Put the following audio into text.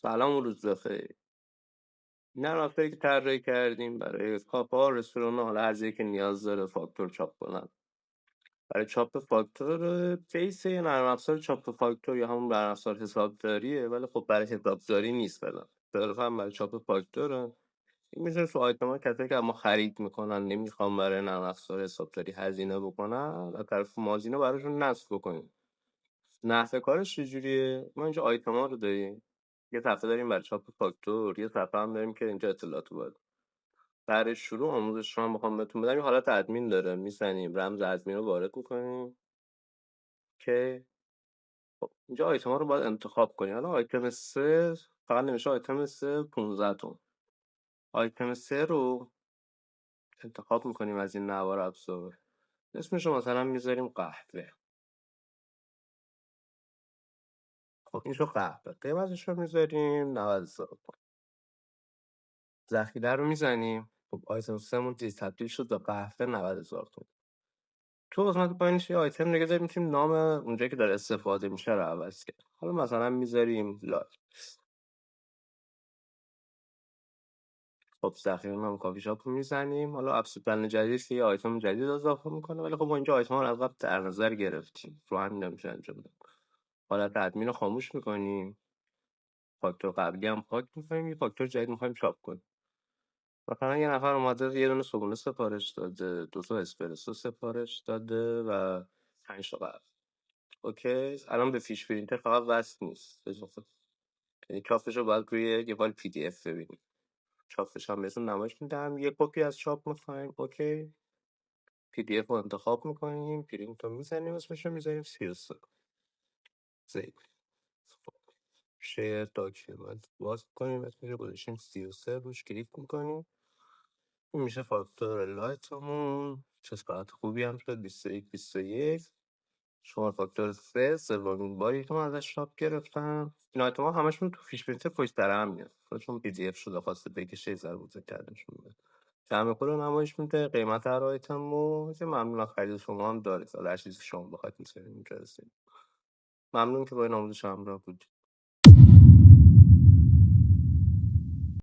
سلام و روز بخیر. نرم افزاری که طراحی کردیم برای کافه‌ها، رستوران‌ها، حالا هر جایی که نیاز داره فاکتور چاپ کنن. برای چاپ فاکتور بیس یه نرم افزار چاپ فاکتور یا همون نرم افزار حسابداریه، ولی خب برای حسابداری نیست فعلا. صرفا برای چاپ فاکتوره. این میشه تو آیتما کسایی که ما خرید میکنن نمیخوام برای نرم افزار حسابداری هزینه بکنن، از طرف مازینا براشون نصب بکنیم. نحوه کارش چجوریه؟ ما اینجا آیتما رو داریم. یه صفحه داریم برای چاپ فاکتور، یه صفحه هم داریم که اینجا اطلاعات وارد. برای شروع آموزش رو هم بخوام بهتون بدم، یه حالت ادمین داره، میزنیم رمز ادمین رو وارد میکنیم که خب اینجا آیتما رو باید انتخاب کنیم. حالا آیتم 3 فقط نمیشه آیتم 3 15 تومن. آیتم 3 رو انتخاب میکنیم از این نوار ابزار. اسمش رو مثلا میذاریم قهوه. خب این شو قهوه. قیمتش رو میذاریم 90,000. ذخیره رو میزنیم. خب آیتم 3 مون تبدیل شد به قهوه 90,000 تومن. تو قسمت پایینش یه آیتم دیگه داریم، میتونیم نام اونجایی که داره استفاده میشه رو عوض کرد. حالا مثلا میذاریم لایک. خب ذخیره نام کافی شاپ رو میزنیم. حالا ابسط پلن جدید یه آیتم جدید اضافه میکنه، ولی خب ما اینجا آیتم رو از قبل در نظر گرفتیم، رو همین نمیشه انجام بدیم. حالت ادمین رو خاموش میکنیم. فاکتور قبلی هم پاک میکنیم، یه فاکتور جدید میخوایم چاپ کنیم. مثلا یه نفر اومده یه دونه صبحونه سفارش داده، 2 تا اسپرسو سفارش داده و 5 تا قهوه. اوکی، الان به فیش پرینتر فقط وصل نیست، اضافه. یعنی چاپش رو باید روی یه فایل پی دی اف ببینیم. چاپش هم بهتون نمایش میدم. یه کپی از چاپ میخوایم. اوکی، پی دی اف رو انتخاب میکنیم، پرینت رو میزنیم، اسمش رو میذاریم 33. سیو. شیر داکیومنت باز کنیم، اسمش رو گذاشتیم 33، روش کلیک میکنیم. این میشه فاکتور لایتمون. چه ساعت خوبی هم شد، 21 شمار فاکتور 3 سومین باری که من ازش چاپ گرفتم. این آیتم ها همشون تو فیش پرینتر پشت سر هم میاد، چون پی دی اف شده خواسته بکشه یه ذره بزرگ کردنشون میاد. جمع کل رو نمایش میده، قیمت هر آیتم رو که ممنون از خرید شما هم داره. حالا هر چیزی که شما بخواید میتونید اینجا رسید. ممنون که با این آموزش همراه بودید.